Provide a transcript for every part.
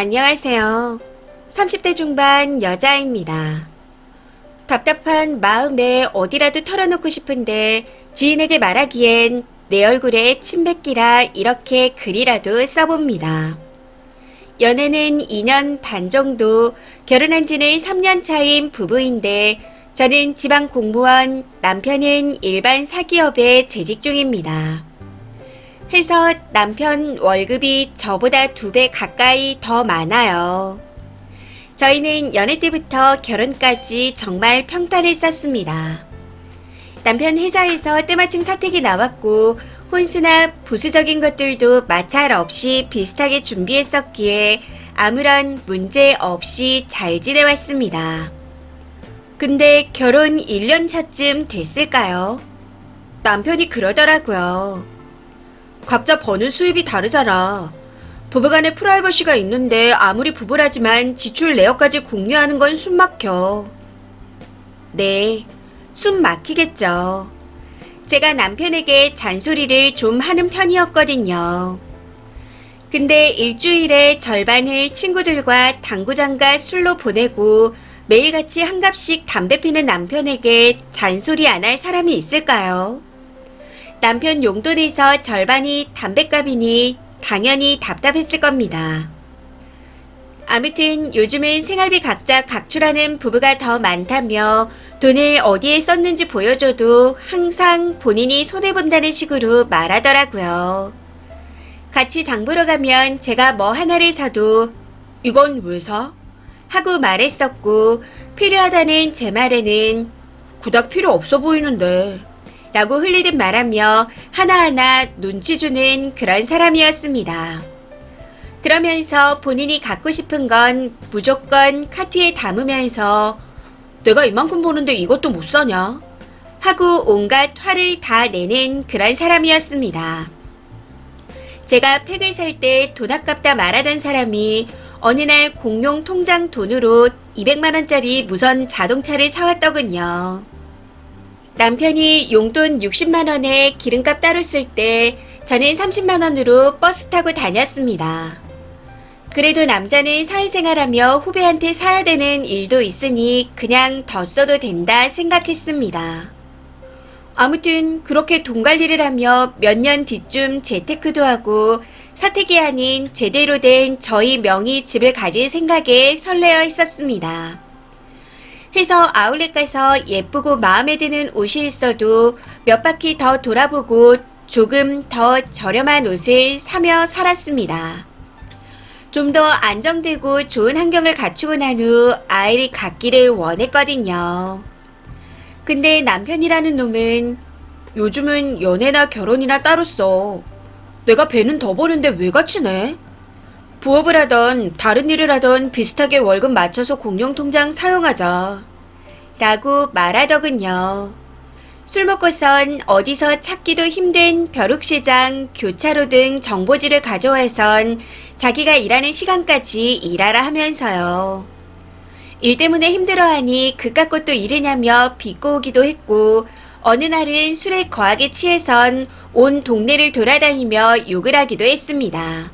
안녕하세요. 30대 중반 여자입니다. 답답한 마음에 어디라도 털어놓고 싶은데 지인에게 말하기엔 내 얼굴에 침 뱉기라 이렇게 글이라도 써봅니다. 연애는 2년 반 정도, 결혼한 지는 3년 차인 부부인데 저는 지방 공무원, 남편은 일반 사기업에 재직 중입니다. 해서 남편 월급이 저보다 2배 가까이 더 많아요. 저희는 연애 때부터 결혼까지 정말 평탄했었습니다. 남편 회사에서 때마침 사택이 나왔고 혼수나 부수적인 것들도 마찰 없이 비슷하게 준비했었기에 아무런 문제 없이 잘 지내왔습니다. 근데 결혼 1년 차쯤 됐을까요? 남편이 그러더라고요. 각자 버는 수입이 다르잖아. 부부간에 프라이버시가 있는데 아무리 부부라지만 지출 내역까지 공유하는 건 숨 막혀. 네, 숨 막히겠죠. 제가 남편에게 잔소리를 좀 하는 편이었거든요. 근데 일주일에 절반을 친구들과 당구장과 술로 보내고 매일같이 한갑씩 담배 피는 남편에게 잔소리 안 할 사람이 있을까요? 남편 용돈에서 절반이 담뱃값이니 당연히 답답했을 겁니다. 아무튼 요즘은 생활비 각자 각출하는 부부가 더 많다며 돈을 어디에 썼는지 보여줘도 항상 본인이 손해본다는 식으로 말하더라고요. 같이 장 보러 가면 제가 뭐 하나를 사도 이건 왜 사? 하고 말했었고 필요하다는 제 말에는 그닥 필요 없어 보이는데 라고 흘리듯 말하며 하나하나 눈치 주는 그런 사람이었습니다. 그러면서 본인이 갖고 싶은 건 무조건 카트에 담으면서 내가 이만큼 버는데 이것도 못 사냐? 하고 온갖 화를 다 내는 그런 사람이었습니다. 제가 팩을 살 때 돈 아깝다 말하던 사람이 어느 날 공용 통장 돈으로 200만원짜리 무선 자동차를 사왔더군요. 남편이 용돈 60만원에 기름값 따로 쓸 때 저는 30만원으로 버스 타고 다녔습니다. 그래도 남자는 사회생활하며 후배한테 사야 되는 일도 있으니 그냥 더 써도 된다 생각했습니다. 아무튼 그렇게 돈 관리를 하며 몇 년 뒤쯤 재테크도 하고 사택이 아닌 제대로 된 저희 명의 집을 가질 생각에 설레어 있었습니다. 해서 아울렛 가서 예쁘고 마음에 드는 옷이 있어도 몇 바퀴 더 돌아보고 조금 더 저렴한 옷을 사며 살았습니다. 좀 더 안정되고 좋은 환경을 갖추고 난 후 아이를 갖기를 원했거든요. 근데 남편이라는 놈은 요즘은 연애나 결혼이나 따로 써. 내가 배는 더 버는데 왜 같이 내? 부업을 하던 다른 일을 하던 비슷하게 월급 맞춰서 공용통장 사용하자. 라고 말하더군요. 술 먹고선 어디서 찾기도 힘든 벼룩시장, 교차로 등 정보지를 가져와선 자기가 일하는 시간까지 일하라 하면서요. 일 때문에 힘들어하니 그깟 것도 일이냐며 비꼬 오기도 했고 어느 날은 술에 거하게 취해선 온 동네를 돌아다니며 욕을 하기도 했습니다.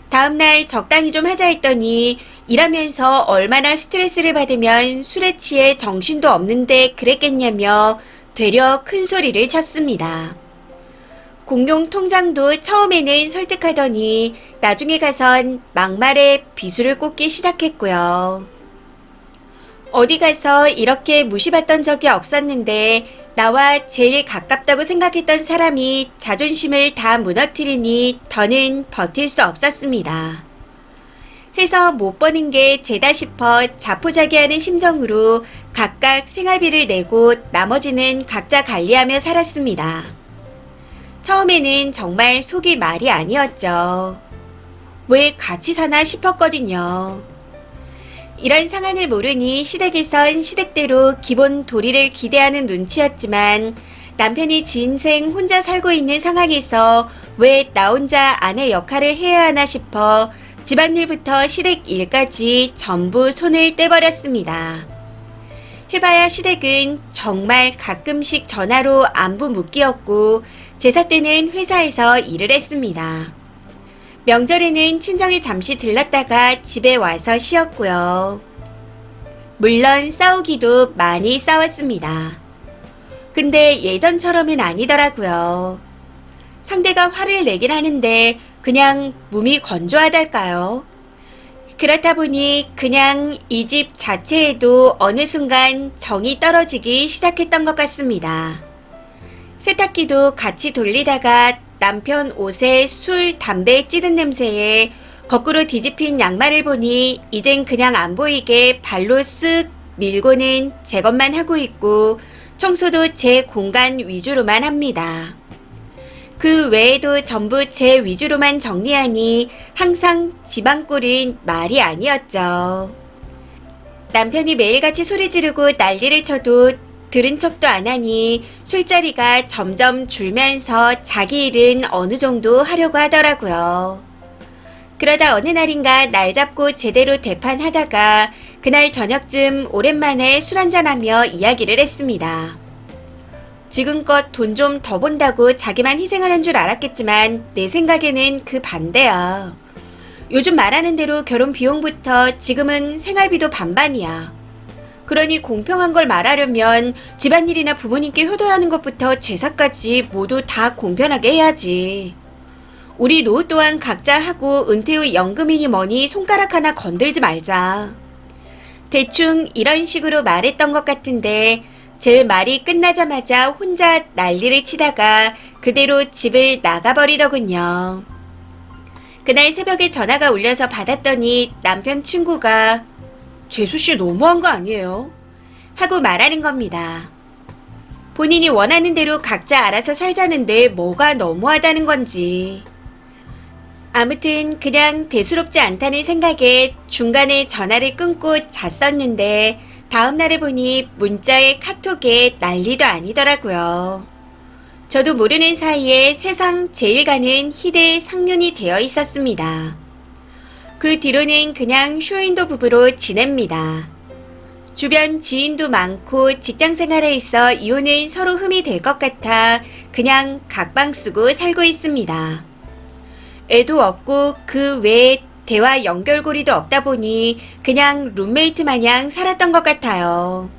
다음날 적당히 좀 하자 했더니 일하면서 얼마나 스트레스를 받으면 술에 취해 정신도 없는데 그랬겠냐며 되려 큰 소리를 쳤습니다. 공용 통장도 처음에는 설득하더니 나중에 가선 막말에 비수를 꽂기 시작했고요. 어디 가서 이렇게 무시받던 적이 없었는데 나와 제일 가깝다고 생각했던 사람이 자존심을 다 무너뜨리니 더는 버틸 수 없었습니다. 해서 못 버는 게 죄다 싶어 자포자기하는 심정으로 각각 생활비를 내고 나머지는 각자 관리하며 살았습니다. 처음에는 정말 속이 말이 아니었죠. 왜 같이 사나 싶었거든요. 이런 상황을 모르니 시댁에선 시댁대로 기본 도리를 기대하는 눈치였지만 남편이 지 인생 혼자 살고 있는 상황에서 왜 나 혼자 아내 역할을 해야 하나 싶어 집안일부터 시댁 일까지 전부 손을 떼버렸습니다. 해봐야 시댁은 정말 가끔씩 전화로 안부 묻기였고 제사 때는 회사에서 일을 했습니다. 명절에는 친정에 잠시 들렀다가 집에 와서 쉬었고요. 물론 싸우기도 많이 싸웠습니다. 근데 예전처럼은 아니더라고요. 상대가 화를 내긴 하는데 그냥 몸이 건조하달까요? 그렇다 보니 그냥 이 집 자체에도 어느 순간 정이 떨어지기 시작했던 것 같습니다. 세탁기도 같이 돌리다가 남편 옷에 술, 담배 찌든 냄새에 거꾸로 뒤집힌 양말을 보니 이젠 그냥 안 보이게 발로 쓱 밀고는 제 것만 하고 있고 청소도 제 공간 위주로만 합니다. 그 외에도 전부 제 위주로만 정리하니 항상 집안꼴은 말이 아니었죠. 남편이 매일같이 소리 지르고 난리를 쳐도 들은 척도 안 하니 술자리가 점점 줄면서 자기 일은 어느 정도 하려고 하더라고요. 그러다 어느 날인가 날 잡고 제대로 대판하다가 그날 저녁쯤 오랜만에 술 한잔하며 이야기를 했습니다. 지금껏 돈 좀 더 번다고 자기만 희생하는 줄 알았겠지만 내 생각에는 그 반대야. 요즘 말하는 대로 결혼 비용부터 지금은 생활비도 반반이야. 그러니 공평한 걸 말하려면 집안일이나 부모님께 효도하는 것부터 제사까지 모두 다 공평하게 해야지. 우리 노후 또한 각자 하고 은퇴 후 연금이니 뭐니 손가락 하나 건들지 말자. 대충 이런 식으로 말했던 것 같은데 제 말이 끝나자마자 혼자 난리를 치다가 그대로 집을 나가버리더군요. 그날 새벽에 전화가 울려서 받았더니 남편 친구가 재수씨 너무한 거 아니에요? 하고 말하는 겁니다. 본인이 원하는 대로 각자 알아서 살자는데 뭐가 너무하다는 건지. 아무튼 그냥 대수롭지 않다는 생각에 중간에 전화를 끊고 잤었는데 다음날에 보니 문자에 카톡에 난리도 아니더라고요. 저도 모르는 사이에 세상 제일 가는 희대 상륜이 되어 있었습니다. 그 뒤로는 그냥 쇼윈도 부부로 지냅니다. 주변 지인도 많고 직장 생활에 있어 이혼은 서로 흠이 될 것 같아 그냥 각방 쓰고 살고 있습니다. 애도 없고 그 외에 대화 연결고리도 없다 보니 그냥 룸메이트 마냥 살았던 것 같아요.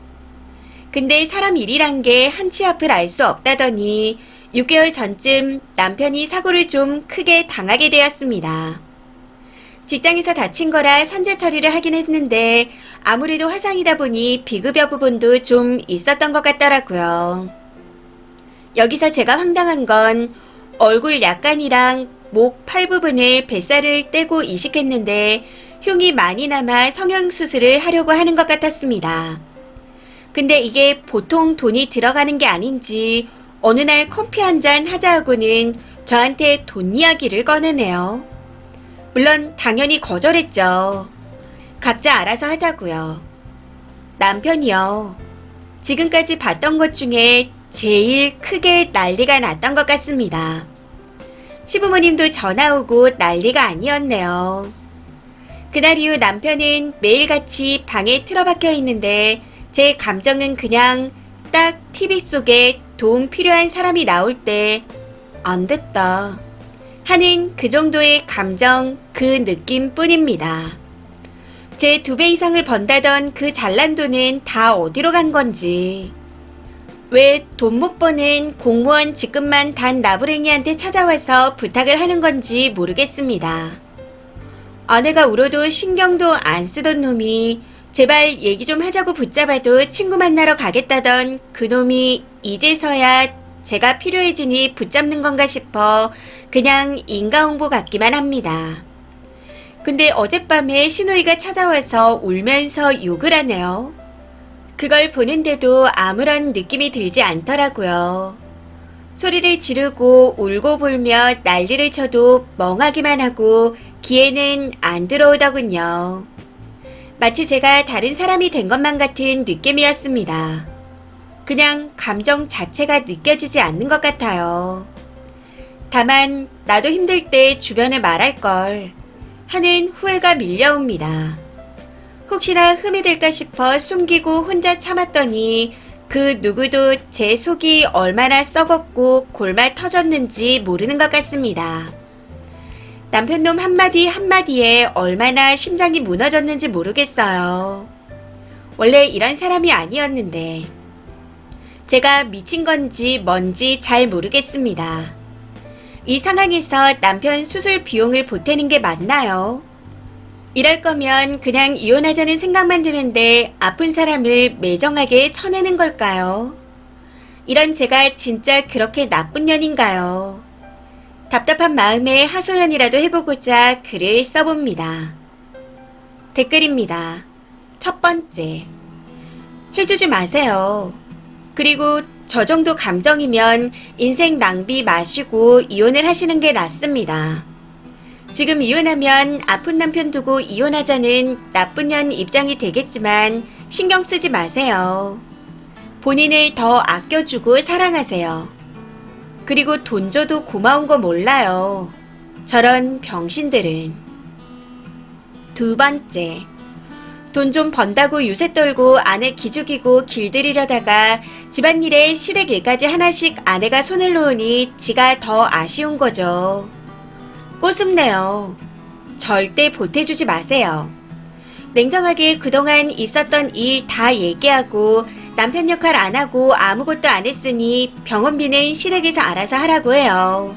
근데 사람 일이란 게 한치 앞을 알 수 없다더니 6개월 전쯤 남편이 사고를 좀 크게 당하게 되었습니다. 직장에서 다친 거라 산재 처리를 하긴 했는데 아무래도 화상이다 보니 비급여 부분도 좀 있었던 것 같더라고요. 여기서 제가 황당한 건 얼굴 약간이랑 목, 팔 부분을 뱃살을 떼고 이식했는데 흉이 많이 남아 성형수술을 하려고 하는 것 같았습니다. 근데 이게 보통 돈이 들어가는 게 아닌지 어느 날 커피 한잔 하자하고는 저한테 돈 이야기를 꺼내네요. 물론 당연히 거절했죠. 각자 알아서 하자고요. 남편이요. 지금까지 봤던 것 중에 제일 크게 난리가 났던 것 같습니다. 시부모님도 전화 오고 난리가 아니었네요. 그날 이후 남편은 매일같이 방에 틀어박혀 있는데 제 감정은 그냥 딱 TV 속에 도움 필요한 사람이 나올 때 안 됐다 하는 그 정도의 감정, 그 느낌뿐입니다. 제 2배 이상을 번다던 그 잘난 돈은 다 어디로 간 건지. 왜 돈 못 버는 공무원 직급만 단 나부랭이한테 찾아와서 부탁을 하는 건지 모르겠습니다. 아내가 울어도 신경도 안 쓰던 놈이 제발 얘기 좀 하자고 붙잡아도 친구 만나러 가겠다던 그 놈이 이제서야 제가 필요해지니 붙잡는 건가 싶어 그냥 인가홍보 같기만 합니다. 근데 어젯밤에 시누이가 찾아와서 울면서 욕을 하네요. 그걸 보는데도 아무런 느낌이 들지 않더라고요. 소리를 지르고 울고 불며 난리를 쳐도 멍하기만 하고 귀에는 안 들어오더군요. 마치 제가 다른 사람이 된 것만 같은 느낌이었습니다. 그냥 감정 자체가 느껴지지 않는 것 같아요. 다만 나도 힘들 때 주변에 말할 걸 하는 후회가 밀려옵니다. 혹시나 흠이 될까 싶어 숨기고 혼자 참았더니 그 누구도 제 속이 얼마나 썩었고 골마 터졌는지 모르는 것 같습니다. 남편놈 한마디 한마디에 얼마나 심장이 무너졌는지 모르겠어요. 원래 이런 사람이 아니었는데. 제가 미친 건지 뭔지 잘 모르겠습니다. 이 상황에서 남편 수술 비용을 보태는 게 맞나요? 이럴 거면 그냥 이혼하자는 생각만 드는데 아픈 사람을 매정하게 쳐내는 걸까요? 이런 제가 진짜 그렇게 나쁜 년인가요? 답답한 마음에 하소연이라도 해보고자 글을 써봅니다. 댓글입니다. 첫 번째. 해주지 마세요. 그리고 저 정도 감정이면 인생 낭비 마시고 이혼을 하시는 게 낫습니다. 지금 이혼하면 아픈 남편 두고 이혼하자는 나쁜 년 입장이 되겠지만 신경 쓰지 마세요. 본인을 더 아껴주고 사랑하세요. 그리고 돈 줘도 고마운 거 몰라요. 저런 병신들은. 두 번째. 돈 좀 번다고 유세 떨고 아내 기죽이고 길들이려다가 집안일에 시댁 일까지 하나씩 아내가 손을 놓으니 지가 더 아쉬운 거죠. 꼬숩네요. 절대 보태주지 마세요. 냉정하게 그동안 있었던 일 다 얘기하고 남편 역할 안 하고 아무것도 안 했으니 병원비는 시댁에서 알아서 하라고 해요.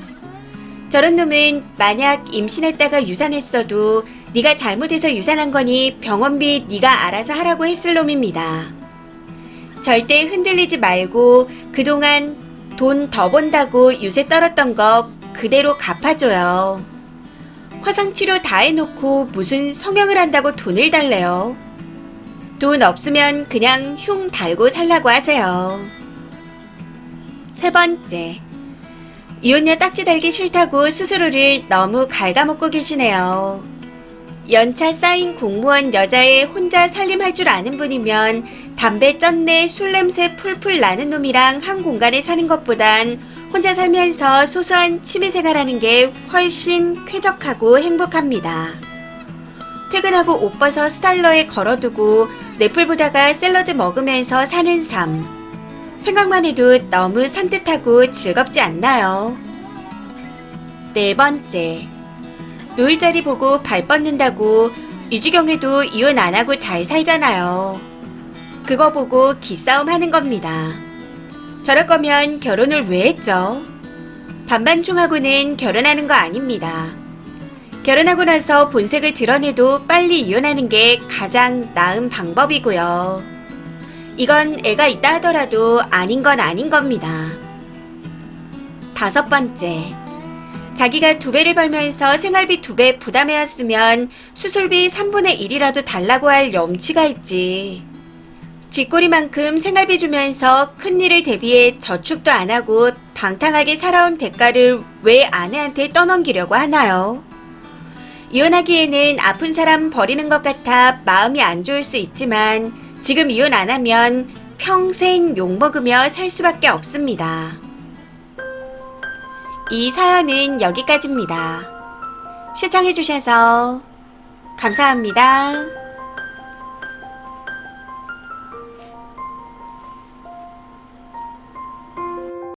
저런 놈은 만약 임신했다가 유산했어도 네가 잘못해서 유산한 거니 병원비 네가 알아서 하라고 했을 놈입니다. 절대 흔들리지 말고 그동안 돈 더 번다고 유세 떨었던 거 그대로 갚아줘요. 화상치료 다 해놓고 무슨 성형을 한다고 돈을 달래요. 돈 없으면 그냥 흉 달고 살라고 하세요. 세 번째. 이혼녀 딱지 달기 싫다고 스스로를 너무 갉아먹고 계시네요. 연차 쌓인 공무원 여자애 혼자 살림할 줄 아는 분이면 담배 쩐내 술 냄새 풀풀 나는 놈이랑 한 공간에 사는 것보단 혼자 살면서 소소한 취미생활하는 게 훨씬 쾌적하고 행복합니다. 퇴근하고 옷 벗어 스타일러에 걸어두고 넷플 보다가 샐러드 먹으면서 사는 삶. 생각만 해도 너무 산뜻하고 즐겁지 않나요? 네 번째. 노을 자리 보고 발 뻗는다고 이 지경에도 이혼 안 하고 잘 살잖아요. 그거 보고 기싸움 하는 겁니다. 저럴 거면 결혼을 왜 했죠? 반반충하고는 결혼하는 거 아닙니다. 결혼하고 나서 본색을 드러내도 빨리 이혼하는 게 가장 나은 방법이고요. 이건 애가 있다 하더라도 아닌 건 아닌 겁니다. 다섯 번째. 자기가 2배를 벌면서 생활비 2배 부담해왔으면 수술비 3분의 1이라도 달라고 할 염치가 있지. 쥐꼬리만큼 생활비 주면서 큰일을 대비해 저축도 안 하고 방탕하게 살아온 대가를 왜 아내한테 떠넘기려고 하나요? 이혼하기에는 아픈 사람 버리는 것 같아 마음이 안 좋을 수 있지만 지금 이혼 안 하면 평생 욕먹으며 살 수밖에 없습니다. 이 사연은 여기까지입니다. 시청해주셔서 감사합니다.